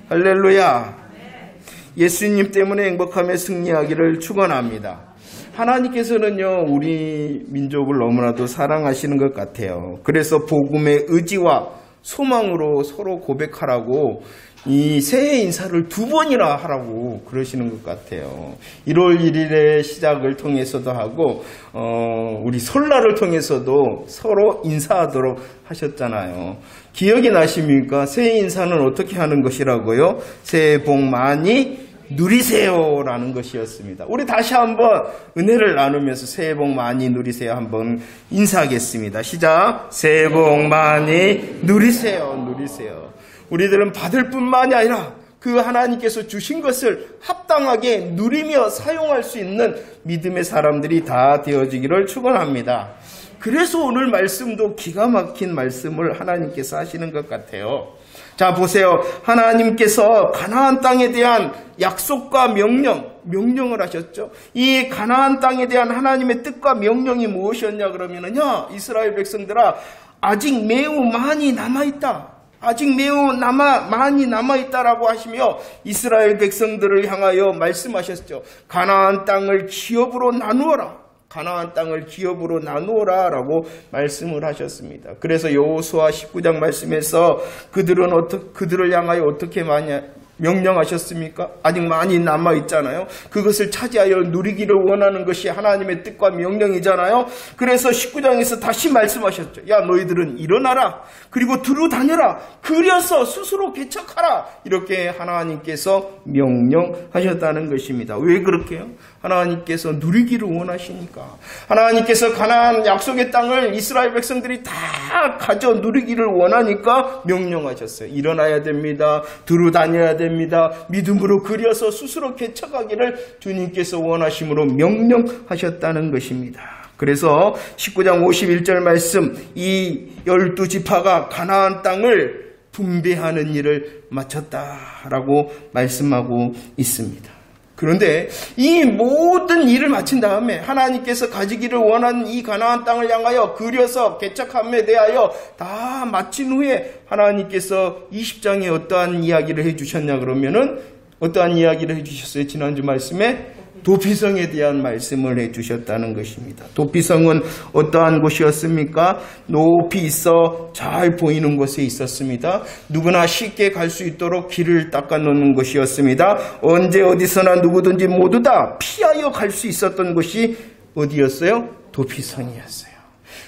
할렐루야. 예수님 때문에 행복하며 승리하기를 축원합니다. 하나님께서는요, 우리 민족을 너무나도 사랑하시는 것 같아요. 그래서 복음의 의지와 소망으로 서로 고백하라고 이 새해 인사를 2번이나 하라고 그러시는 것 같아요. 1월 1일의 시작을 통해서도 하고 우리 설날을 통해서도 서로 인사하도록 하셨잖아요. 기억이 나십니까? 새해 인사는 어떻게 하는 것이라고요? 새해 복 많이 누리세요 라는 것이었습니다. 우리 다시 한번 은혜를 나누면서 새해 복 많이 누리세요 한번 인사하겠습니다. 시작. 새해 복 많이 누리세요. 누리세요. 우리들은 받을 뿐만이 아니라 그 하나님께서 주신 것을 합당하게 누리며 사용할 수 있는 믿음의 사람들이 다 되어지기를 축원합니다. 그래서 오늘 말씀도 기가 막힌 말씀을 하나님께서 하시는 것 같아요. 자, 보세요. 하나님께서 가나안 땅에 대한 약속과 명령을 하셨죠. 이 가나안 땅에 대한 하나님의 뜻과 명령이 무엇이었냐 그러면은요, 이스라엘 백성들아, 아직 매우 많이 남아있다. 아직 매우 많이 남아있다라고 하시며 이스라엘 백성들을 향하여 말씀하셨죠. 가나안 땅을 기업으로 나누어라. 가나안 땅을 기업으로 나누어라 라고 말씀을 하셨습니다. 그래서 여호수아 19장 말씀에서 그들을 향하여 어떻게 명령하셨습니까? 아직 많이 남아있잖아요. 그것을 차지하여 누리기를 원하는 것이 하나님의 뜻과 명령이잖아요. 그래서 19장에서 다시 말씀하셨죠. 야, 너희들은 일어나라. 그리고 두루 다녀라. 그려서 스스로 개척하라. 이렇게 하나님께서 명령하셨다는 것입니다. 왜 그렇게요? 하나님께서 누리기를 원하시니까. 하나님께서 가나안 약속의 땅을 이스라엘 백성들이 다 가져 누리기를 원하니까 명령하셨어요. 일어나야 됩니다. 두루 다녀야 됩니다. 믿음으로 그려서 스스로 개척하기를 주님께서 원하심으로 명령하셨다는 것입니다. 그래서 19장 51절 말씀, 이 12지파가 가나안 땅을 분배하는 일을 마쳤다라고 말씀하고 있습니다. 그런데 이 모든 일을 마친 다음에 하나님께서 가지기를 원하는 이 가나안 땅을 향하여 그려서 개척함에 대하여 다 마친 후에 하나님께서 20장에 어떠한 이야기를 해주셨냐 그러면은 어떠한 이야기를 해주셨어요? 지난주 말씀에 도피성에 대한 말씀을 해주셨다는 것입니다. 도피성은 어떠한 곳이었습니까? 높이 있어 잘 보이는 곳에 있었습니다. 누구나 쉽게 갈 수 있도록 길을 닦아놓는 곳이었습니다. 언제 어디서나 누구든지 모두 다 피하여 갈 수 있었던 곳이 어디였어요? 도피성이었어요.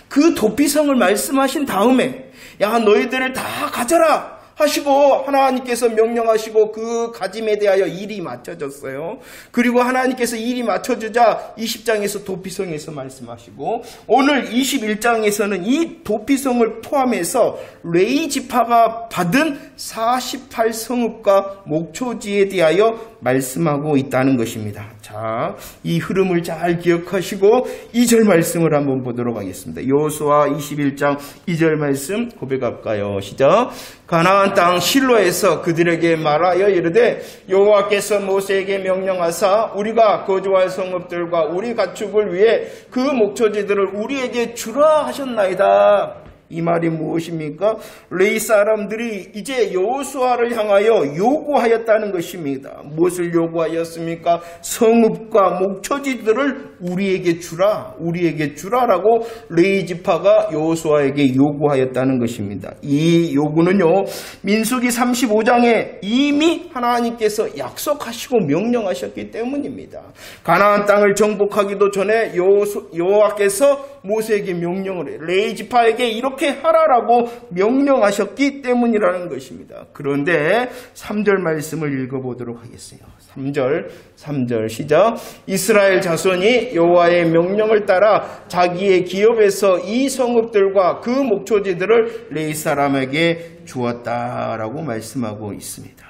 그 도피성을 말씀하신 다음에 야, 너희들을 다 가져라 하시고 하나님께서 명령하시고 그 가짐에 대하여 일이 맞춰졌어요. 그리고 하나님께서 일이 맞춰주자 20장에서 도피성에서 말씀하시고 오늘 21장에서는 이 도피성을 포함해서 레위 지파가 받은 48성읍과 목초지에 대하여 말씀하고 있다는 것입니다. 자, 이 흐름을 잘 기억하시고 2절 말씀을 한번 보도록 하겠습니다. 여호수아 21장 2절 말씀 고백할까요? 시작. 가나안 땅 실로에서 그들에게 말하여 이르되 여호와께서 모세에게 명령하사 우리가 거주할 성읍들과 우리 가축을 위해 그 목초지들을 우리에게 주라 하셨나이다. 이 말이 무엇입니까? 레위 사람들이 이제 여호수아를 향하여 요구하였다는 것입니다. 무엇을 요구하였습니까? 성읍과 목초지들을 우리에게 주라라고 레위 지파가 여호수아에게 요구하였다는 것입니다. 이 요구는요, 민수기 35장에 이미 하나님께서 약속하시고 명령하셨기 때문입니다. 가나안 땅을 정복하기도 전에 여호와께서 모세에게 명령을 해요. 레위 지파에게 이렇게 하라라고 명령하셨기 때문이라는 것입니다. 그런데 3절 말씀을 읽어보도록 하겠습니다. 3절 시작. 이스라엘 자손이 여호와의 명령을 따라 자기의 기업에서 이 성읍들과 그 목초지들을 레위 사람에게 주었다라고 말씀하고 있습니다.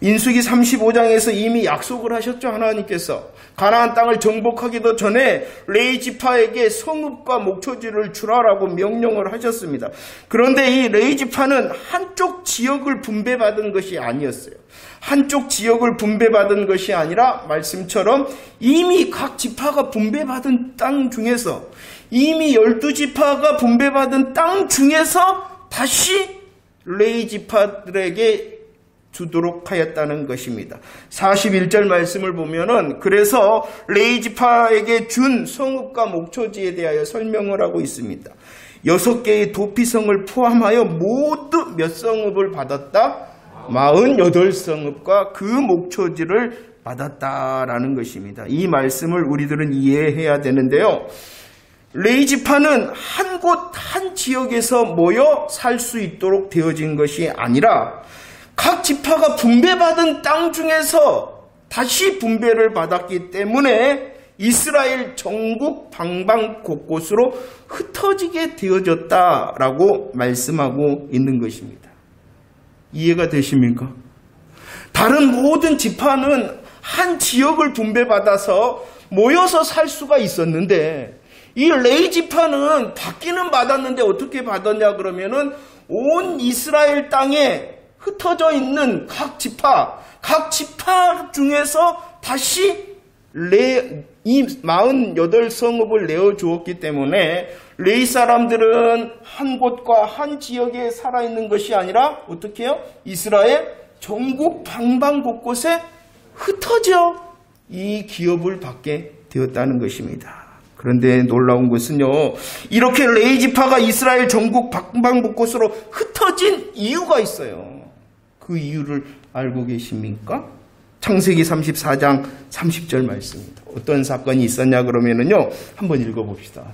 민수기 35장에서 이미 약속을 하셨죠. 하나님께서 가나안 땅을 정복하기도 전에 레위 지파에게 성읍과 목초지를 주라라고 명령을 하셨습니다. 그런데 이 레위 지파는 한쪽 지역을 분배받은 것이 아니었어요. 한쪽 지역을 분배받은 것이 아니라 말씀처럼 이미 각 지파가 분배받은 땅 중에서 이미 12지파가 분배받은 땅 중에서 다시 레위 지파들에게 주도록 하였다는 것입니다. 41절 말씀을 보면은 그래서 레위지파에게 준 성읍과 목초지에 대하여 설명을 하고 있습니다. 6개의 도피성을 포함하여 모두 몇 성읍을 받았다? 48성읍과 그 목초지를 받았다라는 것입니다. 이 말씀을 우리들은 이해해야 되는데요. 레위지파는 한 곳, 한 지역에서 모여 살 수 있도록 되어진 것이 아니라 각 지파가 분배받은 땅 중에서 다시 분배를 받았기 때문에 이스라엘 전국 방방 곳곳으로 흩어지게 되어졌다라고 말씀하고 있는 것입니다. 이해가 되십니까? 다른 모든 지파는 한 지역을 분배받아서 모여서 살 수가 있었는데 이 레위 지파는 받기는 받았는데 어떻게 받았냐 그러면은 온 이스라엘 땅에 흩어져 있는 각 지파 중에서 다시 이 48성읍을 내어주었기 때문에 레위 사람들은 한 곳과 한 지역에 살아있는 것이 아니라 어떻게 해요? 이스라엘 전국 방방 곳곳에 흩어져 이 기업을 받게 되었다는 것입니다. 그런데 놀라운 것은요, 이렇게 레위 지파가 이스라엘 전국 방방 곳곳으로 흩어진 이유가 있어요. 그 이유를 알고 계십니까? 창세기 34장 30절 말씀입니다. 어떤 사건이 있었냐 그러면은요, 한번 읽어봅시다.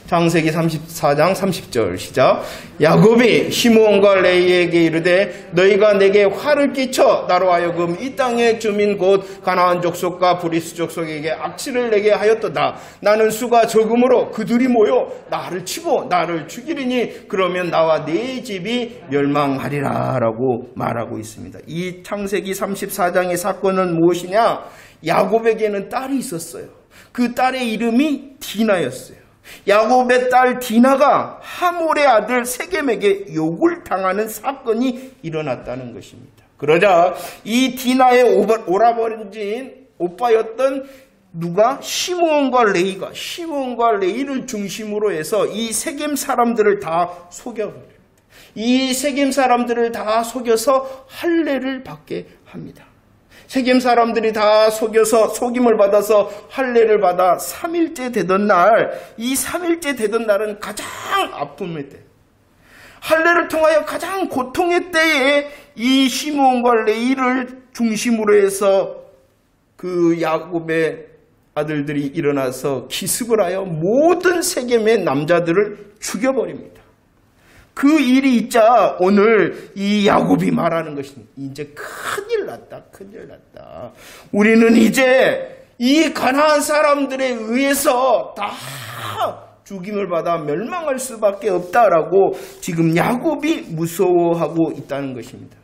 창세기 34장 30절 시작. 야곱이 시므온과 레위에게 이르되 너희가 내게 화를 끼쳐 나로 하여금 이 땅의 주민 곧 가나안 족속과 브리스 족속에게 악취를 내게 하였도다. 나는 수가 적음으로 그들이 모여 나를 치고 나를 죽이리니 그러면 나와 네 집이 멸망하리라 라고 말하고 있습니다. 이 창세기 34장의 사건은 무엇이냐? 야곱에게는 딸이 있었어요. 그 딸의 이름이 디나였어요. 야곱의 딸 디나가 하몰의 아들 세겜에게 욕을 당하는 사건이 일어났다는 것입니다. 그러자 이 디나의 오라버린 오빠였던 누가? 시므온과 레위를 중심으로 해서 이 세겜 사람들을 다 속여버려요. 이 세겜 사람들을 다 속여서 할례를 받게 합니다. 세겜 사람들이 다 속여서 속임을 받아서 할례를 받아 3일째 되던 날, 이 3일째 되던 날은 가장 아픔의 때, 할례를 통하여 가장 고통의 때에 이 시므온과 레위를 중심으로 해서 그 야곱의 아들들이 일어나서 기습을 하여 모든 세겜의 남자들을 죽여버립니다. 그 일이 있자 오늘 이 야곱이 말하는 것입니다. 이제 큰일 났다. 우리는 이제 이 가나안 사람들에 의해서 다 죽임을 받아 멸망할 수밖에 없다라고 지금 야곱이 무서워하고 있다는 것입니다.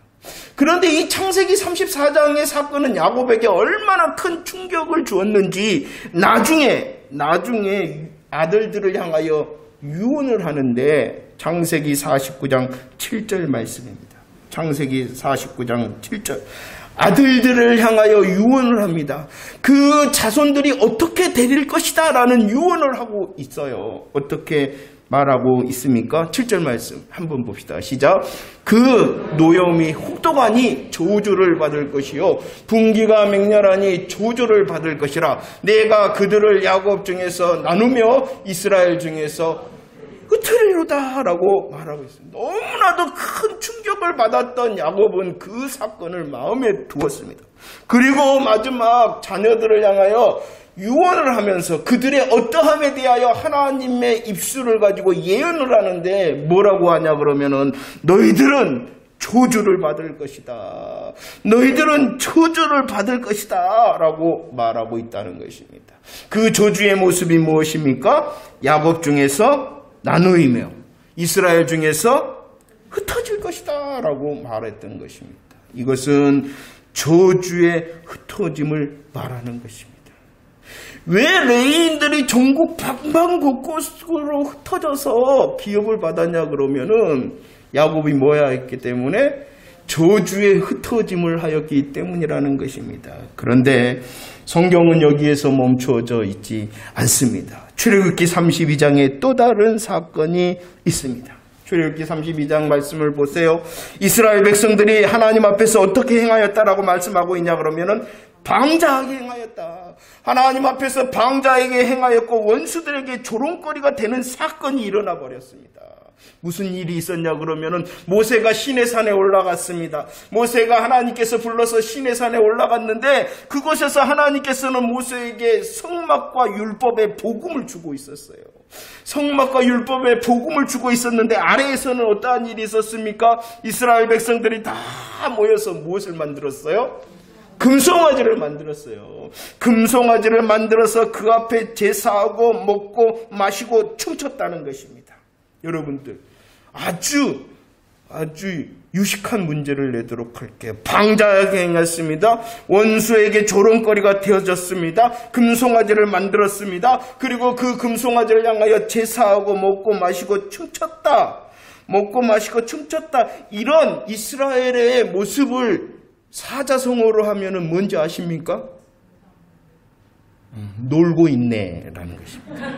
그런데 이 창세기 34장의 사건은 야곱에게 얼마나 큰 충격을 주었는지 나중에 아들들을 향하여 유언을 하는데 창세기 49장 7절 말씀입니다. 창세기 49장 7절. 아들들을 향하여 유언을 합니다. 그 자손들이 어떻게 되릴 것이다 라는 유언을 하고 있어요. 어떻게 말하고 있습니까? 7절 말씀 한번 봅시다. 시작. 그 노염이 혹독하니 저주를 받을 것이요 분기가 맹렬하니 저주를 받을 것이라. 내가 그들을 야곱 중에서 나누며 이스라엘 중에서 흩으리로다 라고 말하고 있습니다. 너무나도 큰 충격을 받았던 야곱은 그 사건을 마음에 두었습니다. 그리고 마지막 자녀들을 향하여 유언을 하면서 그들의 어떠함에 대하여 하나님의 입술을 가지고 예언을 하는데 뭐라고 하냐 그러면은 너희들은 저주를 받을 것이다. 너희들은 저주를 받을 것이다 라고 말하고 있다는 것입니다. 그 저주의 모습이 무엇입니까? 야곱 중에서 나누이며 이스라엘 중에서 흩어질 것이다 라고 말했던 것입니다. 이것은 저주의 흩어짐을 말하는 것입니다. 왜 레위인들이 전국 방방 곳곳으로 흩어져서 기업을 받았냐 그러면은 야곱이 뭐야 했기 때문에 저주의 흩어짐을 하였기 때문이라는 것입니다. 그런데 성경은 여기에서 멈추어져 있지 않습니다. 출애굽기 32장에 또 다른 사건이 있습니다. 출애굽기 32장 말씀을 보세요. 이스라엘 백성들이 하나님 앞에서 어떻게 행하였다라고 말씀하고 있냐 그러면은 방자하게 행하였다. 하나님 앞에서 방자하게 행하였고 원수들에게 조롱거리가 되는 사건이 일어나 버렸습니다. 무슨 일이 있었냐 그러면은 모세가 시내산에 올라갔습니다. 모세가 하나님께서 불러서 시내산에 올라갔는데 그곳에서 하나님께서는 모세에게 성막과 율법의 복음을 주고 있었어요. 성막과 율법의 복음을 주고 있었는데 아래에서는 어떠한 일이 있었습니까? 이스라엘 백성들이 다 모여서 무엇을 만들었어요? 금송아지를 만들었어요. 금송아지를 만들어서 그 앞에 제사하고 먹고 마시고 춤췄다는 것입니다. 여러분들 아주 유식한 문제를 내도록 할게요. 방자하게 행했습니다. 원수에게 조롱거리가 되어졌습니다. 금송아지를 만들었습니다. 그리고 그 금송아지를 향하여 제사하고 먹고 마시고 춤췄다. 먹고 마시고 춤췄다. 이런 이스라엘의 모습을 사자성어로 하면은 뭔지 아십니까? 놀고 있네 라는 것입니다.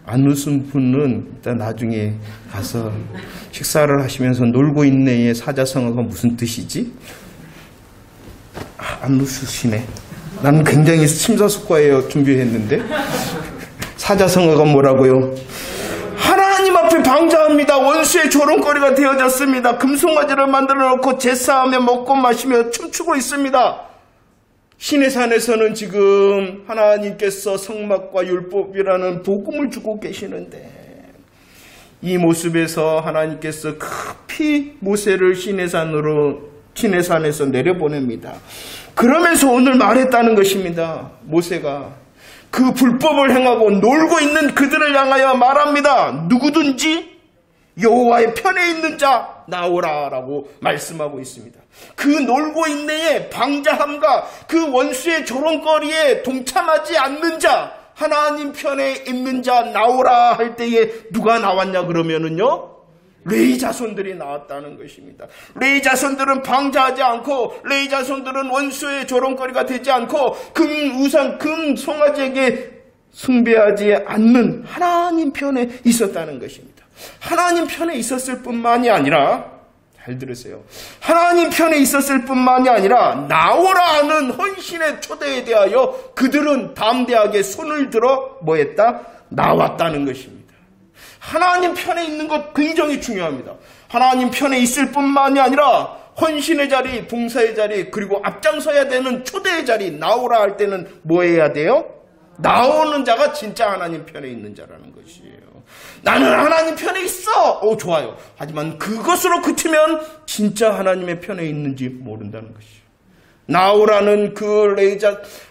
안 웃은 분은 일단 나중에 가서 식사를 하시면서 놀고 있네의 사자성어가 무슨 뜻이지? 안 웃으시네. 나는 굉장히 심사숙고해 준비했는데 사자성어가 뭐라고요? 하나님 앞에 방자합니다. 원수의 조롱거리가 되어졌습니다. 금송아지를 만들어 놓고 제사하며 먹고 마시며 춤추고 있습니다. 시내산에서는 지금 하나님께서 성막과 율법이라는 복음을 주고 계시는데 이 모습에서 하나님께서 급히 모세를 시내산에서 내려보냅니다. 그러면서 오늘 말했다는 것입니다. 모세가 그 불법을 행하고 놀고 있는 그들을 향하여 말합니다. 누구든지 여호와의 편에 있는 자 나오라 라고 말씀하고 있습니다. 그 놀고 있네의 방자함과 그 원수의 조롱거리에 동참하지 않는 자, 하나님 편에 있는 자 나오라 할 때에 누가 나왔냐 그러면은요, 레위 자손들이 나왔다는 것입니다. 레위 자손들은 방자하지 않고, 레위 자손들은 원수의 조롱거리가 되지 않고, 금 송아지에게 숭배하지 않는 하나님 편에 있었다는 것입니다. 하나님 편에 있었을 뿐만이 아니라, 잘 들으세요. 하나님 편에 있었을 뿐만이 아니라 나오라 하는 헌신의 초대에 대하여 그들은 담대하게 손을 들어 뭐했다? 나왔다는 것입니다. 하나님 편에 있는 것 굉장히 중요합니다. 하나님 편에 있을 뿐만이 아니라 헌신의 자리, 봉사의 자리, 그리고 앞장서야 되는 초대의 자리, 나오라 할 때는 뭐 해야 돼요? 나오는 자가 진짜 하나님 편에 있는 자라는 것이에요. 나는 하나님 편에 있어! 좋아요. 하지만 그것으로 그치면 진짜 하나님의 편에 있는지 모른다는 것이에요. 나오라는 그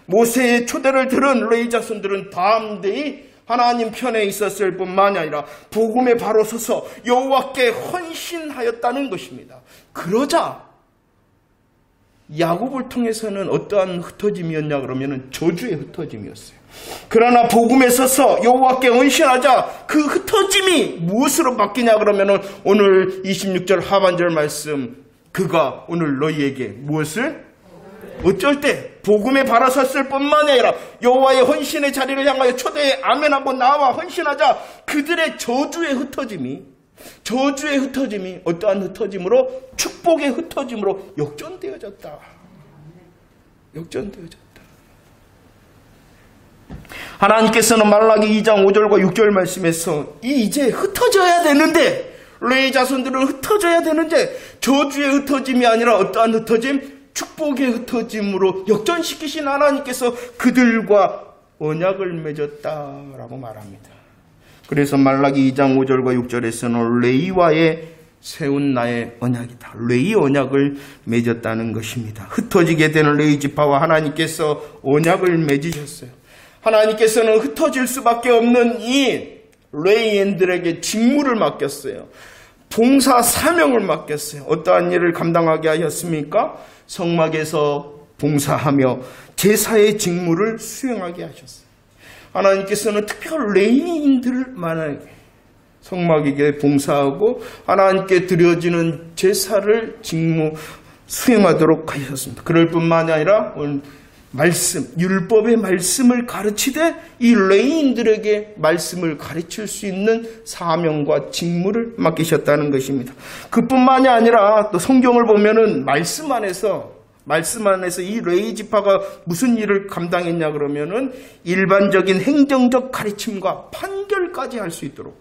모세의 초대를 들은 레위 자손들은 담대히 하나님 편에 있었을 뿐만이 아니라 복음에 바로 서서 여호와께 헌신하였다는 것입니다. 그러자 야곱을 통해서는 어떠한 흩어짐이었냐 그러면 저주의 흩어짐이었어요. 그러나 복음에 서서 여호와께 헌신하자 그 흩어짐이 무엇으로 바뀌냐 그러면 오늘 26절 하반절 말씀, 그가 오늘 너희에게 무엇을? 어쩔 때 복음에 바로 섰을 뿐만이 아니라 여호와의 헌신의 자리를 향하여 초대에 아멘하고 나와 헌신하자 그들의 저주의 흩어짐이 어떠한 흩어짐으로? 축복의 흩어짐으로 역전되어졌다. 하나님께서는 말라기 2장 5절과 6절 말씀에서 이제 흩어져야 되는데, 레위 자손들은 흩어져야 되는데 저주의 흩어짐이 아니라 어떠한 흩어짐? 축복의 흩어짐으로 역전시키신 하나님께서 그들과 언약을 맺었다라고 말합니다. 그래서 말라기 2장 5절과 6절에서는 레위와의 세운 나의 언약이다. 레위 언약을 맺었다는 것입니다. 흩어지게 되는 레위 지파와 하나님께서 언약을 맺으셨어요. 하나님께서는 흩어질 수밖에 없는 이 레위인들에게 직무를 맡겼어요. 봉사 사명을 맡겼어요. 어떠한 일을 감당하게 하셨습니까? 성막에서 봉사하며 제사의 직무를 수행하게 하셨어요. 하나님께서는 특별 레위인들만에게 성막에게 봉사하고 하나님께 드려지는 제사를 직무 수행하도록 하셨습니다. 그럴 뿐만이 아니라 오늘 말씀, 율법의 말씀을 가르치되 이 레위인들에게 말씀을 가르칠 수 있는 사명과 직무를 맡기셨다는 것입니다. 그뿐만이 아니라 또 성경을 보면은 말씀 안에서 이 레위 지파가 무슨 일을 감당했냐 그러면은 일반적인 행정적 가르침과 판결까지 할 수 있도록,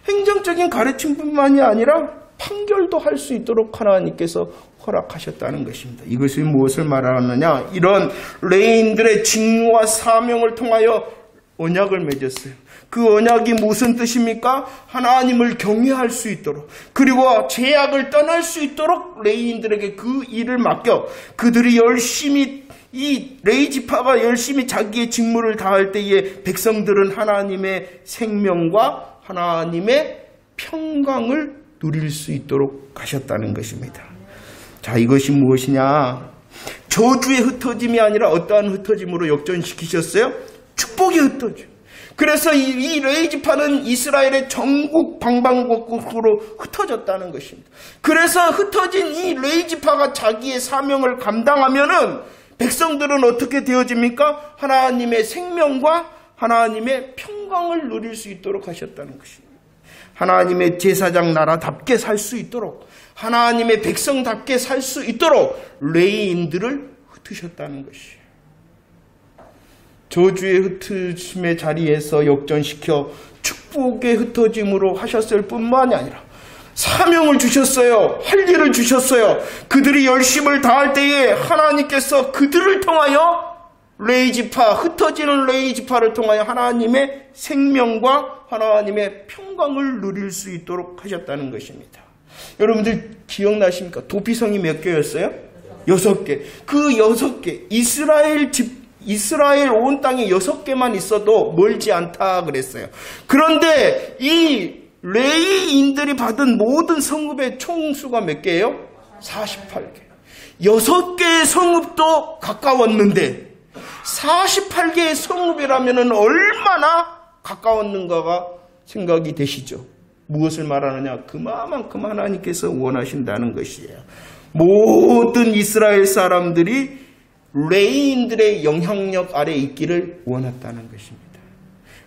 행정적인 가르침뿐만이 아니라 판결도 할 수 있도록 하나님께서 허락하셨다는 것입니다. 이것이 무엇을 말하느냐? 이런 레위인들의 직무와 사명을 통하여 언약을 맺었어요. 그 언약이 무슨 뜻입니까? 하나님을 경외할 수 있도록, 그리고 죄악을 떠날 수 있도록 레위인들에게 그 일을 맡겨 그들이 열심히, 이 레위 지파가 열심히 자기의 직무를 다할 때에 백성들은 하나님의 생명과 하나님의 평강을 누릴 수 있도록 하셨다는 것입니다. 자, 이것이 무엇이냐? 저주의 흩어짐이 아니라 어떠한 흩어짐으로 역전시키셨어요? 축복의 흩어짐. 그래서 이 레위 지파는 이스라엘의 전국 방방곡곡으로 흩어졌다는 것입니다. 그래서 흩어진 이 레위 지파가 자기의 사명을 감당하면은 백성들은 어떻게 되어집니까? 하나님의 생명과 하나님의 평강을 누릴 수 있도록 하셨다는 것입니다. 하나님의 제사장 나라답게 살 수 있도록, 하나님의 백성답게 살 수 있도록 레위인들을 흩으셨다는 것이에요. 저주의 흩어짐의 자리에서 역전시켜 축복의 흩어짐으로 하셨을 뿐만이 아니라 사명을 주셨어요. 할 일을 주셨어요. 그들이 열심을 다할 때에 하나님께서 그들을 통하여 레위 지파, 흩어지는 레위 지파를 통하여 하나님의 생명과 하나님의 평강을 누릴 수 있도록 하셨다는 것입니다. 여러분들 기억나십니까? 도피성이 몇 개였어요? 6개. 그 6개, 이스라엘 온 땅에 6개만 있어도 멀지 않다 그랬어요. 그런데 이 레위인들이 받은 모든 성읍의 총수가 몇 개예요? 48개. 6개의 성읍도 가까웠는데 48개의 성읍이라면 얼마나 가까웠는가가 생각이 되시죠? 무엇을 말하느냐? 그만큼 하나님께서 원하신다는 것이에요. 모든 이스라엘 사람들이 레위인들의 영향력 아래 있기를 원했다는 것입니다.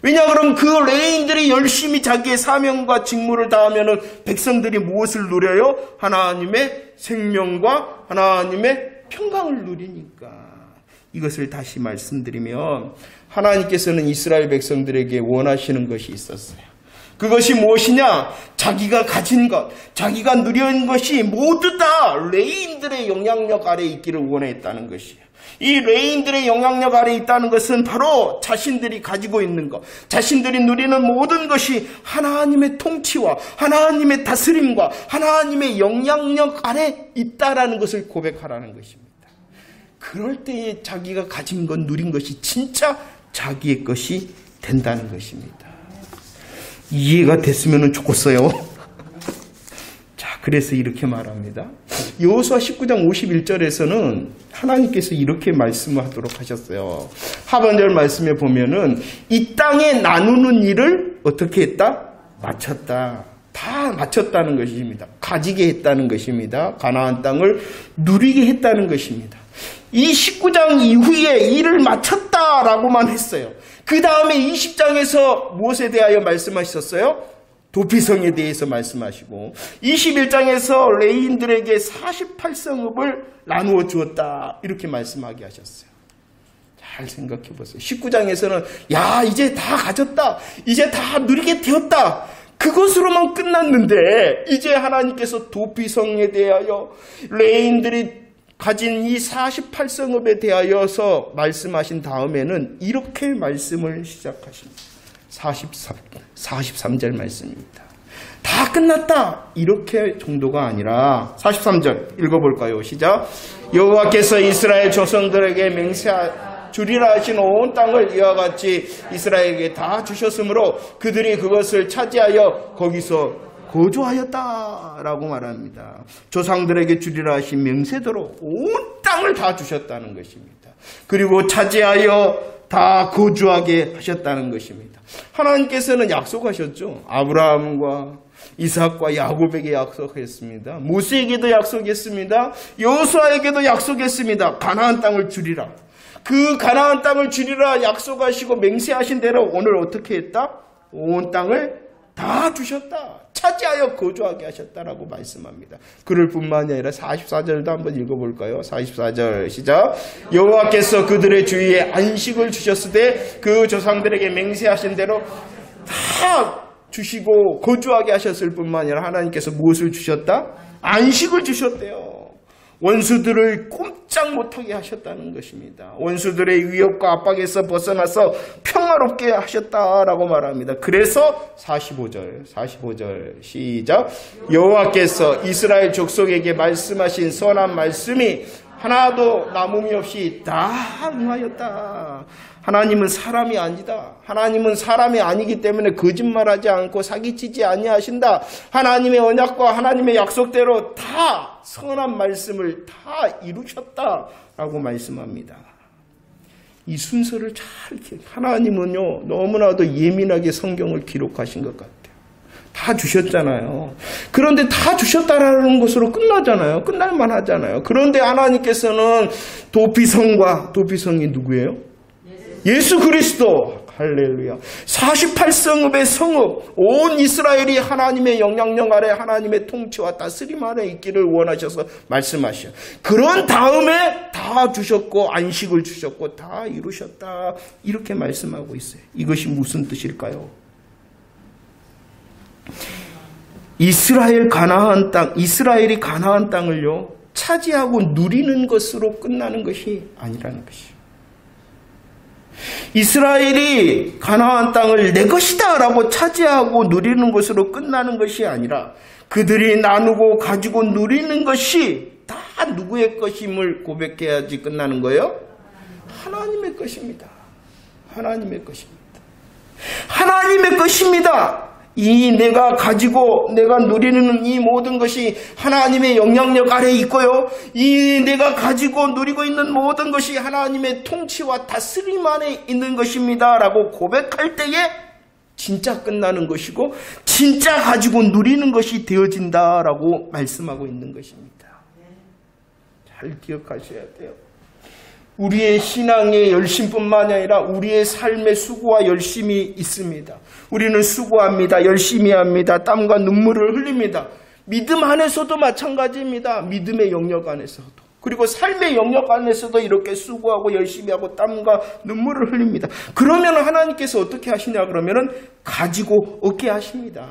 왜냐 그럼 그 레위인들이 열심히 자기의 사명과 직무를 다하면 백성들이 무엇을 누려요? 하나님의 생명과 하나님의 평강을 누리니까. 이것을 다시 말씀드리면 하나님께서는 이스라엘 백성들에게 원하시는 것이 있었어요. 그것이 무엇이냐? 자기가 가진 것, 자기가 누린 것이 모두 다 레위인들의 영향력 아래 있기를 원했다는 것이에요. 이 레위인들의 영향력 아래 있다는 것은 바로 자신들이 가지고 있는 것, 자신들이 누리는 모든 것이 하나님의 통치와 하나님의 다스림과 하나님의 영향력 아래 있다라는 것을 고백하라는 것입니다. 그럴 때에 자기가 가진 것, 누린 것이 진짜 자기의 것이 된다는 것입니다. 이해가 됐으면 좋겠어요. 자, 그래서 이렇게 말합니다. 여호수아 19장 51절에서는 하나님께서 이렇게 말씀을 하도록 하셨어요. 하반절 말씀에 보면은 이 땅에 나누는 일을 어떻게 했다? 마쳤다. 다 마쳤다는 것입니다. 가지게 했다는 것입니다. 가나안 땅을 누리게 했다는 것입니다. 이 19장 이후에 일을 마쳤다라고만 했어요. 그 다음에 20장에서 무엇에 대하여 말씀하셨어요? 도피성에 대해서 말씀하시고 21장에서 레위인들에게 48성읍을 나누어 주었다 이렇게 말씀하게 하셨어요. 잘 생각해 보세요. 19장에서는 야 이제 다 가졌다, 이제 다 누리게 되었다, 그것으로만 끝났는데 이제 하나님께서 도피성에 대하여 레위인들이 가진 이 48성읍에 대하여서 말씀하신 다음에는 이렇게 말씀을 시작하십니다. 43절 말씀입니다. 다 끝났다 이렇게 정도가 아니라 43절 읽어볼까요? 시작. 여호와께서 이스라엘 조상들에게 주리라 하신 온 땅을 이와 같이 이스라엘에게 다 주셨으므로 그들이 그것을 차지하여 거기서 거주하였다라고 말합니다. 조상들에게 주리라 하신 명세대로 온 땅을 다 주셨다는 것입니다. 그리고 차지하여 다 거주하게 하셨다는 것입니다. 하나님께서는 약속하셨죠. 아브라함과 이삭과 야곱에게 약속했습니다. 모세에게도 약속했습니다. 여호수아에게도 약속했습니다. 가나안 땅을 주리라. 그 가나안 땅을 주리라 약속하시고 맹세하신 대로 오늘 어떻게 했다? 온 땅을 다 주셨다. 차지하여 거주하게 하셨다라고 말씀합니다. 그럴 뿐만이 아니라 44절도 한번 읽어볼까요? 44절 시작. 여호와께서 그들의 주위에 안식을 주셨으되 그 조상들에게 맹세하신 대로 다 주시고 거주하게 하셨을 뿐만 아니라 하나님께서 무엇을 주셨다? 안식을 주셨대요. 원수들을 꼼짝 못하게 하셨다는 것입니다. 원수들의 위협과 압박에서 벗어나서 평화롭게 하셨다라고 말합니다. 그래서 45절 시작. 여호와께서 이스라엘 족속에게 말씀하신 선한 말씀이 하나도 남음이 없이 다 응하였다. 하나님은 사람이 아니다. 하나님은 사람이 아니기 때문에 거짓말하지 않고 사기치지 아니하신다. 하나님의 언약과 하나님의 약속대로 다 선한 말씀을 다 이루셨다라고 말씀합니다. 이 순서를 잘 하나님은요 너무나도 예민하게 성경을 기록하신 것 같아요. 다 주셨잖아요. 그런데 다 주셨다라는 것으로 끝나잖아요. 끝날만 하잖아요. 그런데 하나님께서는 도피성이 누구예요? 예수 그리스도. 할렐루야. 48성읍의 성읍, 온 이스라엘이 하나님의 영향력 아래 하나님의 통치와 다스림 아래 있기를 원하셔서 말씀하셔. 그런 다음에 다 주셨고 안식을 주셨고 다 이루셨다. 이렇게 말씀하고 있어요. 이것이 무슨 뜻일까요? 이스라엘이 가나안 땅을요 차지하고 누리는 것으로 끝나는 것이 아니라는 것이요. 이스라엘이 가나안 땅을 내 것이다 라고 차지하고 누리는 것으로 끝나는 것이 아니라 그들이 나누고 가지고 누리는 것이 다 누구의 것임을 고백해야지 끝나는 거예요? 하나님의 것입니다. 하나님의 것입니다. 하나님의 것입니다. 이 내가 가지고 내가 누리는 이 모든 것이 하나님의 영향력 아래에 있고요. 이 내가 가지고 누리고 있는 모든 것이 하나님의 통치와 다스림 안에 있는 것입니다 라고 고백할 때에 진짜 끝나는 것이고 진짜 가지고 누리는 것이 되어진다라고 말씀하고 있는 것입니다. 잘 기억하셔야 돼요. 우리의 신앙의 열심뿐만 아니라 우리의 삶의 수고와 열심이 있습니다. 우리는 수고합니다. 열심히 합니다. 땀과 눈물을 흘립니다. 믿음 안에서도 마찬가지입니다. 믿음의 영역 안에서도. 그리고 삶의 영역 안에서도 이렇게 수고하고 열심히 하고 땀과 눈물을 흘립니다. 그러면 하나님께서 어떻게 하시냐 그러면은 가지고 얻게 하십니다.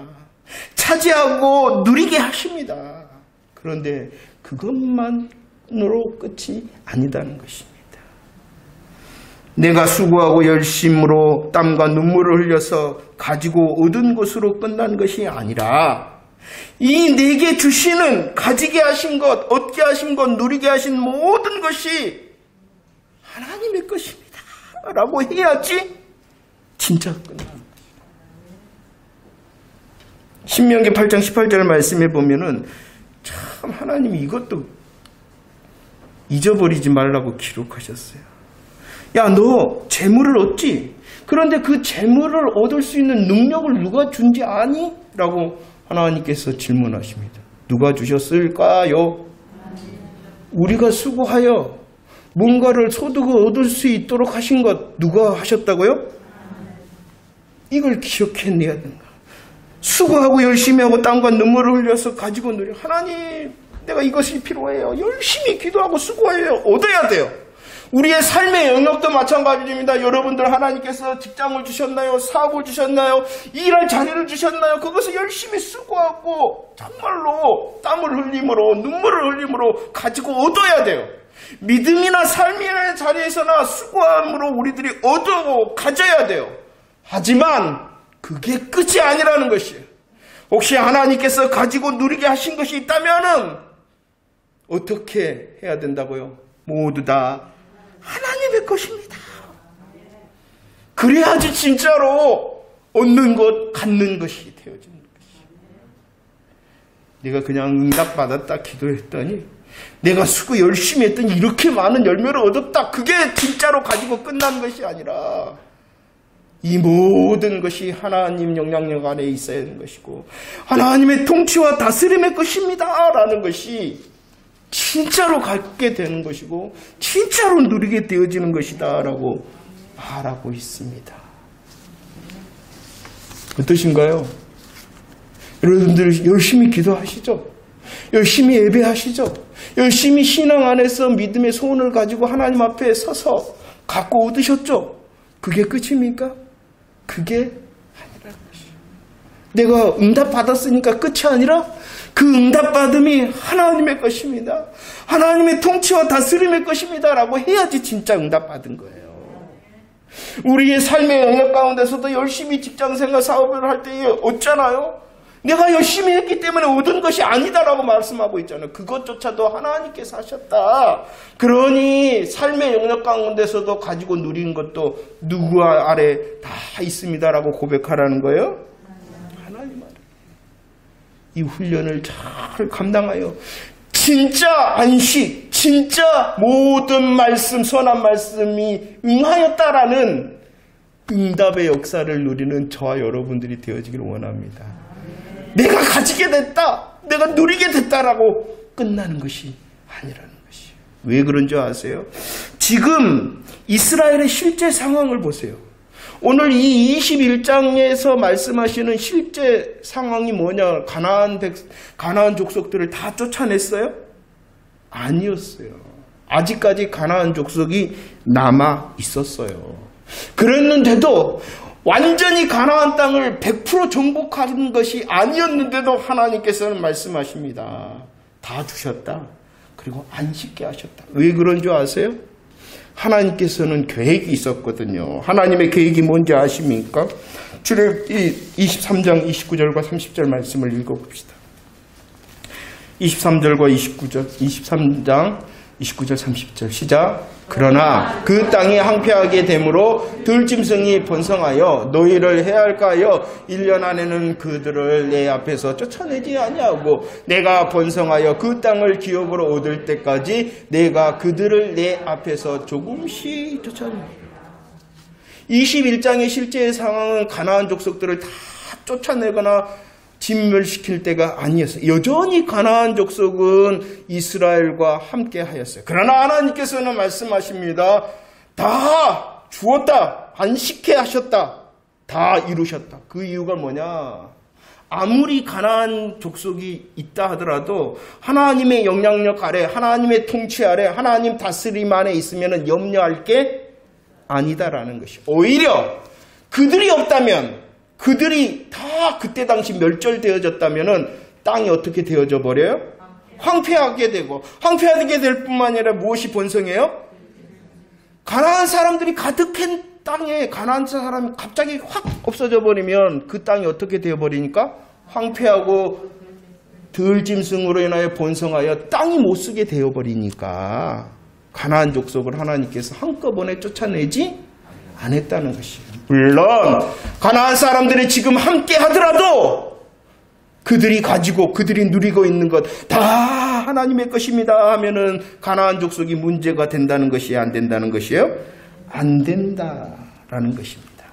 차지하고 누리게 하십니다. 그런데 그것만으로 끝이 아니다는 것입니다. 내가 수고하고 열심으로 땀과 눈물을 흘려서 가지고 얻은 것으로 끝난 것이 아니라 이 내게 주시는 가지게 하신 것, 얻게 하신 것, 누리게 하신 모든 것이 하나님의 것입니다 라고 해야지 진짜 끝나는 것입니다. 신명기 8장 18절 말씀에 보면은 참 하나님이 이것도 잊어버리지 말라고 기록하셨어요. 야, 너 재물을 얻지? 그런데 그 재물을 얻을 수 있는 능력을 누가 준지 아니? 라고 하나님께서 질문하십니다. 누가 주셨을까요? 우리가 수고하여 뭔가를 소득을 얻을 수 있도록 하신 것 누가 하셨다고요? 이걸 기억해내야 된다. 수고하고 열심히 하고 땀과 눈물을 흘려서 가지고 누려. 하나님, 내가 이것이 필요해요. 열심히 기도하고 수고해요. 얻어야 돼요. 우리의 삶의 영역도 마찬가지입니다. 여러분들 하나님께서 직장을 주셨나요? 사업을 주셨나요? 일할 자리를 주셨나요? 그것을 열심히 수고하고 정말로 땀을 흘림으로 눈물을 흘림으로 가지고 얻어야 돼요. 믿음이나 삶의 자리에서나 수고함으로 우리들이 얻고 가져야 돼요. 하지만 그게 끝이 아니라는 것이에요. 혹시 하나님께서 가지고 누리게 하신 것이 있다면 어떻게 해야 된다고요? 모두 다 하나님의 것입니다. 그래야지 진짜로 얻는 것, 갖는 것이 되어지는 것이에요. 내가 그냥 응답받았다 기도했더니 내가 수고 열심히 했더니 이렇게 많은 열매를 얻었다. 그게 진짜로 가지고 끝난 것이 아니라 이 모든 것이 하나님 영향력 안에 있어야 하는 것이고 하나님의 통치와 다스림의 것입니다 라는 것이 진짜로 갖게 되는 것이고 진짜로 누리게 되어지는 것이다 라고 말하고 있습니다. 어떠신가요? 여러분들 열심히 기도하시죠? 열심히 예배하시죠? 열심히 신앙 안에서 믿음의 소원을 가지고 하나님 앞에 서서 갖고 얻으셨죠? 그게 끝입니까? 그게 아니라는 것이에요. 내가 응답 받았으니까 끝이 아니라 그 응답 받음이 하나님의 것입니다. 하나님의 통치와 다스림의 것입니다 라고 해야지 진짜 응답 받은 거예요. 우리의 삶의 영역 가운데서도 열심히 직장생활 사업을 할 때 얻잖아요. 내가 열심히 했기 때문에 얻은 것이 아니다라고 말씀하고 있잖아요. 그것조차도 하나님께서 하셨다. 그러니 삶의 영역 가운데서도 가지고 누린 것도 누구 아래 다 있습니다라고 고백하라는 거예요. 하나님 아래. 이 훈련을 잘 감당하여 진짜 안식, 진짜 모든 말씀, 선한 말씀이 응하였다라는 응답의 역사를 누리는 저와 여러분들이 되어지기를 원합니다. 내가 가지게 됐다, 내가 누리게 됐다라고 끝나는 것이 아니라는 것이에요. 왜 그런 줄 아세요? 지금 이스라엘의 실제 상황을 보세요. 오늘 이 21장에서 말씀하시는 실제 상황이 뭐냐? 가나안 족속들을 다 쫓아냈어요? 아니었어요. 아직까지 가나안 족속이 남아 있었어요. 그랬는데도 완전히 가나안 땅을 100% 정복하는 것이 아니었는데도 하나님께서는 말씀하십니다. 다 주셨다. 그리고 안식게 하셨다. 왜 그런 줄 아세요? 하나님께서는 계획이 있었거든요. 하나님의 계획이 뭔지 아십니까? 출애굽기 23장 29절과 30절 말씀을 읽어봅시다. 23절과 29절, 23장 29절 30절 시작. 그러나 그 땅이 황폐하게 되므로 들짐승이 번성하여 너희를 해할까하여 1년 안에는 그들을 내 앞에서 쫓아내지 아니하고 내가 번성하여 그 땅을 기업으로 얻을 때까지 내가 그들을 내 앞에서 조금씩 쫓아내리라. 21장의 실제의 상황은 가나안 족속들을 다 쫓아내거나 진멸시킬 때가 아니었어요. 여전히 가나안 족속은 이스라엘과 함께 하였어요. 그러나 하나님께서는 말씀하십니다. 다 주었다. 안식해 하셨다. 다 이루셨다. 그 이유가 뭐냐? 아무리 가나안 족속이 있다 하더라도 하나님의 영향력 아래, 하나님의 통치 아래, 하나님 다스림 안에 있으면 염려할 게 아니다라는 것이. 오히려 그들이 없다면, 그들이 다 그때 당시 멸절되어졌다면 땅이 어떻게 되어져 버려요? 황폐하게 되고, 황폐하게 될 뿐만 아니라 무엇이 번성해요? 가나안 사람들이 가득한 땅에 가나안 사람이 갑자기 확 없어져 버리면 그 땅이 어떻게 되어버리니까? 황폐하고 들짐승으로 인하여 번성하여 땅이 못 쓰게 되어버리니까 가나안 족속을 하나님께서 한꺼번에 쫓아내지 않았다는 것이에요. 물론 가나안 사람들이 지금 함께 하더라도 그들이 가지고 그들이 누리고 있는 것 다 하나님의 것입니다 하면은 가나안 족속이 문제가 된다는 것이 안 된다는 것이에요? 안 된다라는 것입니다.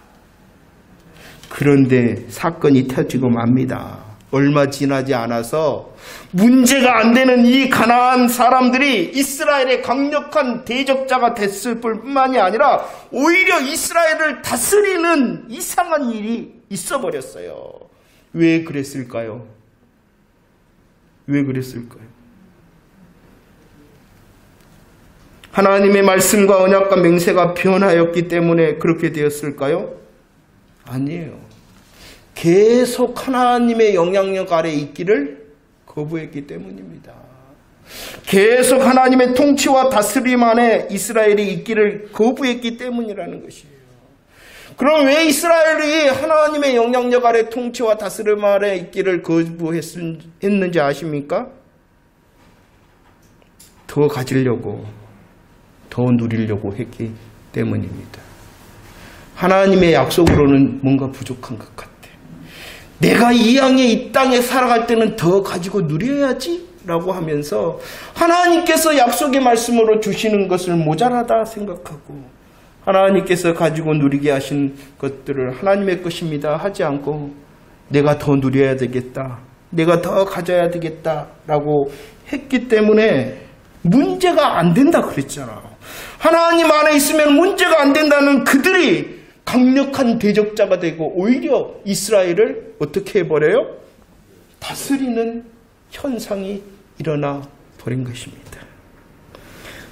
그런데 사건이 터지고 맙니다. 얼마 지나지 않아서 문제가 안 되는 이 가나안 사람들이 이스라엘의 강력한 대적자가 됐을 뿐만이 아니라 오히려 이스라엘을 다스리는 이상한 일이 있어 버렸어요. 왜 그랬을까요? 왜 그랬을까요? 하나님의 말씀과 언약과 맹세가 변하였기 때문에 그렇게 되었을까요? 아니에요. 계속 하나님의 영향력 아래 있기를 거부했기 때문입니다. 계속 하나님의 통치와 다스림 안에 이스라엘이 있기를 거부했기 때문이라는 것이에요. 그럼 왜 이스라엘이 하나님의 영향력 아래 통치와 다스림 아래 있기를 거부했는지 아십니까? 더 가지려고, 더 누리려고 했기 때문입니다. 하나님의 약속으로는 뭔가 부족한 것 같아. 내가 이 땅에 살아갈 때는 더 가지고 누려야지 라고 하면서 하나님께서 약속의 말씀으로 주시는 것을 모자라다 생각하고 하나님께서 가지고 누리게 하신 것들을 하나님의 것입니다 하지 않고 내가 더 누려야 되겠다, 내가 더 가져야 되겠다 라고 했기 때문에 문제가 안 된다 그랬잖아. 하나님 안에 있으면 문제가 안 된다는 그들이 강력한 대적자가 되고 오히려 이스라엘을 어떻게 해버려요? 다스리는 현상이 일어나 버린 것입니다.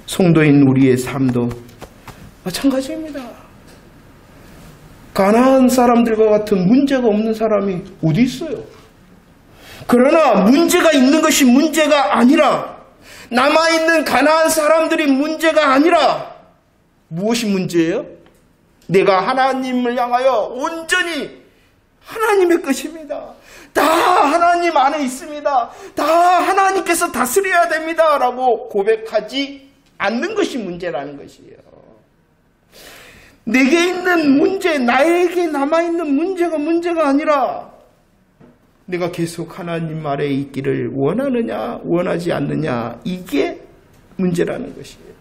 성도인 우리의 삶도 마찬가지입니다. 가나안 사람들과 같은 문제가 없는 사람이 어디 있어요? 그러나 문제가 있는 것이 문제가 아니라, 남아있는 가나안 사람들이 문제가 아니라 무엇이 문제예요? 내가 하나님을 향하여 온전히 하나님의 것입니다. 다 하나님 안에 있습니다. 다 하나님께서 다스려야 됩니다. 라고 고백하지 않는 것이 문제라는 것이에요. 내게 있는 문제, 나에게 남아있는 문제가 아니라 내가 계속 하나님 아래에 있기를 원하느냐 원하지 않느냐, 이게 문제라는 것이에요.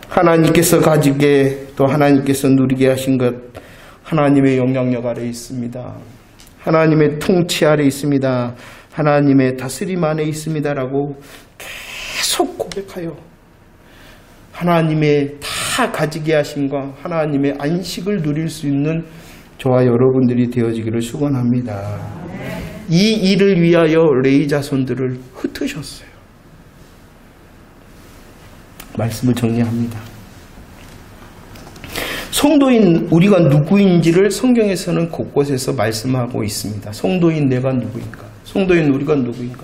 하나님께서 가지게, 또 하나님께서 누리게 하신 것, 하나님의 영향력 아래 있습니다. 하나님의 통치 아래 있습니다. 하나님의 다스림 안에 있습니다라고 계속 고백하여 하나님의 다 가지게 하심과 하나님의 안식을 누릴 수 있는 저와 여러분들이 되어지기를 축원합니다. 이 일을 위하여 레위 자손들을 흩으셨어요. 말씀을 정리합니다. 성도인 우리가 누구인지를 성경에서는 곳곳에서 말씀하고 있습니다. 성도인 내가 누구인가? 성도인 우리가 누구인가?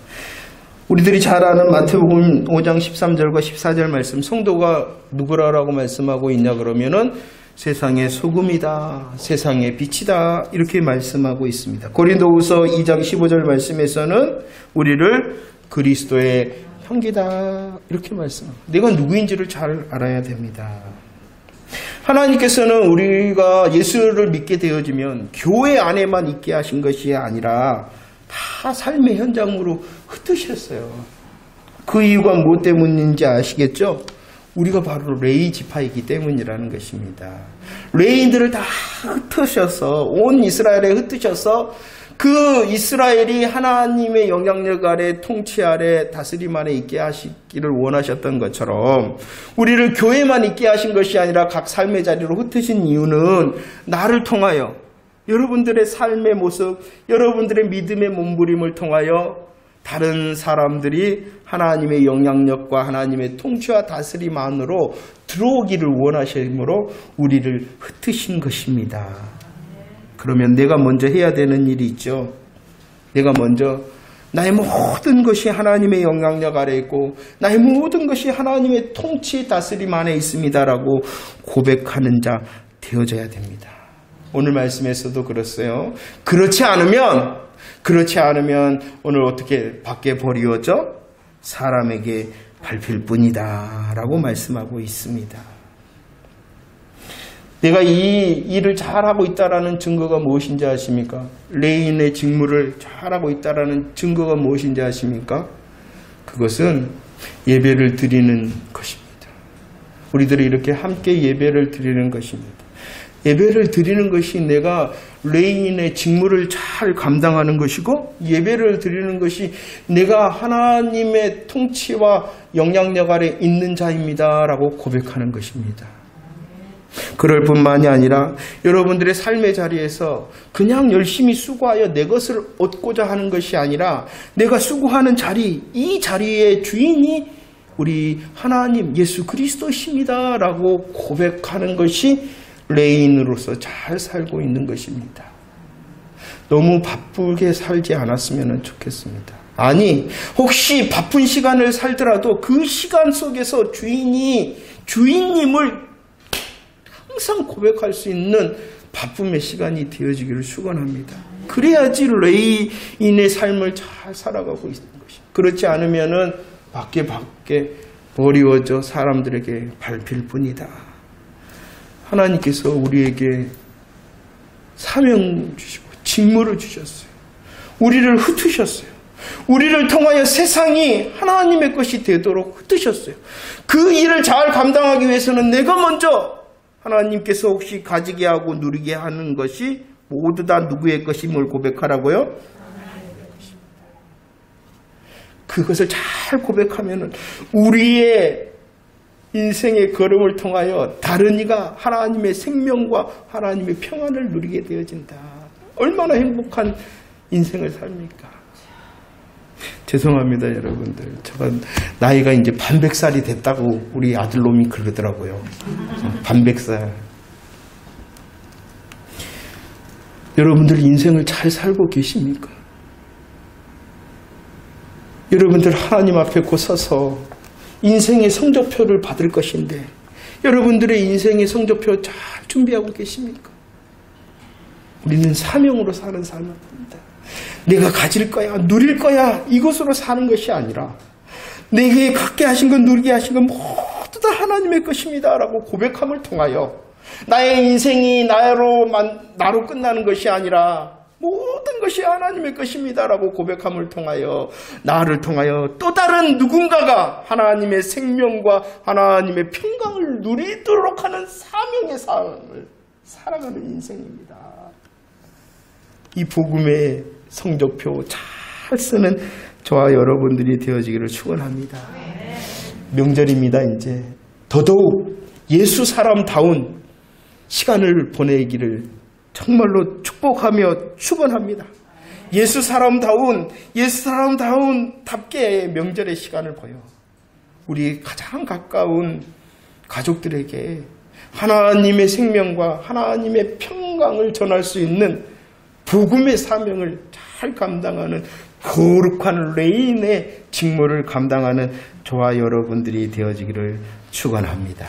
우리들이 잘 아는 마태복음 5장 13절과 14절 말씀, 성도가 누구라고 말씀하고 있냐 그러면은 세상의 소금이다, 세상의 빛이다, 이렇게 말씀하고 있습니다. 고린도후서 2장 15절 말씀에서는 우리를 그리스도의 향기다, 이렇게 말씀합니다. 내가 누구인지를 잘 알아야 됩니다. 하나님께서는 우리가 예수를 믿게 되어지면 교회 안에만 있게 하신 것이 아니라 다 삶의 현장으로 흩으셨어요. 그 이유가 무엇 때문인지 아시겠죠? 우리가 바로 레위 지파이기 때문이라는 것입니다. 레위인들을 다 흩으셔서, 온 이스라엘에 흩으셔서 그 이스라엘이 하나님의 영향력 아래, 통치 아래, 다스림 안에 있게 하시기를 원하셨던 것처럼 우리를 교회만 있게 하신 것이 아니라 각 삶의 자리로 흩으신 이유는 나를 통하여, 여러분들의 삶의 모습, 여러분들의 믿음의 몸부림을 통하여 다른 사람들이 하나님의 영향력과 하나님의 통치와 다스림 안으로 들어오기를 원하심으로 우리를 흩으신 것입니다. 그러면 내가 먼저 해야 되는 일이 있죠. 내가 먼저 나의 모든 것이 하나님의 영향력 아래 있고 나의 모든 것이 하나님의 통치 다스림 안에 있습니다라고 고백하는 자 되어져야 됩니다. 오늘 말씀에서도 그랬어요. 그렇지 않으면 오늘 어떻게 밖에 버리워져 사람에게 밟힐 뿐이다 라고 말씀하고 있습니다. 내가 이 일을 잘하고 있다라는 증거가 무엇인지 아십니까? 레위인의 직무를 잘하고 있다라는 증거가 무엇인지 아십니까? 그것은 예배를 드리는 것입니다. 우리들이 이렇게 함께 예배를 드리는 것입니다. 예배를 드리는 것이 내가 레위인의 직무를 잘 감당하는 것이고, 예배를 드리는 것이 내가 하나님의 통치와 영향력 아래 있는 자입니다 라고 고백하는 것입니다. 그럴 뿐만이 아니라 여러분들의 삶의 자리에서 그냥 열심히 수고하여 내 것을 얻고자 하는 것이 아니라 내가 수고하는 자리, 이 자리의 주인이 우리 하나님 예수 그리스도십니다 라고 고백하는 것이 레위인으로서 잘 살고 있는 것입니다. 너무 바쁘게 살지 않았으면 좋겠습니다. 아니, 혹시 바쁜 시간을 살더라도 그 시간 속에서 주인님을 항상 고백할 수 있는 바쁨의 시간이 되어지기를 축원합니다. 그래야지 레위인의 삶을 잘 살아가고 있는 것입니다. 그렇지 않으면은 밖에 버리워져 사람들에게 밟힐 뿐이다. 하나님께서 우리에게 사명 주시고 직무를 주셨어요. 우리를 흩으셨어요. 우리를 통하여 세상이 하나님의 것이 되도록 흩으셨어요. 그 일을 잘 감당하기 위해서는 내가 먼저 하나님께서 혹시 가지게 하고 누리게 하는 것이 모두 다 누구의 것임을 고백하라고요? 그것을 잘 고백하면은 우리의 인생의 걸음을 통하여 다른 이가 하나님의 생명과 하나님의 평안을 누리게 되어진다. 얼마나 행복한 인생을 삽니까? 죄송합니다, 여러분들. 제가 나이가 이제 반백살이 됐다고 우리 아들놈이 그러더라고요. 반백살. 여러분들 인생을 잘 살고 계십니까? 여러분들 하나님 앞에 곧 서서 인생의 성적표를 받을 것인데 여러분들의 인생의 성적표 잘 준비하고 계십니까? 우리는 사명으로 사는 삶입니다. 내가 가질 거야, 누릴 거야, 이것으로 사는 것이 아니라 내게 갖게 하신 것, 누리게 하신 것 모두 다 하나님의 것입니다 라고 고백함을 통하여 나의 인생이 나로 끝나는 것이 아니라 모든 것이 하나님의 것입니다 라고 고백함을 통하여 나를 통하여 또 다른 누군가가 하나님의 생명과 하나님의 평강을 누리도록 하는 사명의 삶을 살아가는 인생입니다. 이 복음의 성적표 잘 쓰는 저와 여러분들이 되어지기를 축원합니다. 명절입니다. 이제 더더욱 예수 사람다운 시간을 보내기를 정말로 축복하며 축원합니다. 예수 사람다운답게 명절의 시간을 보여 우리 가장 가까운 가족들에게 하나님의 생명과 하나님의 평강을 전할 수 있는 복음의 사명을 잘 감당하는 거룩한 레인의 직무를 감당하는 저와 여러분들이 되어지기를 축원합니다.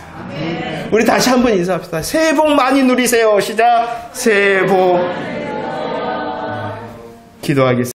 우리 다시 한번 인사합시다. 새해 복 많이 누리세요. 시작. 새해 복. 기도하겠습니다.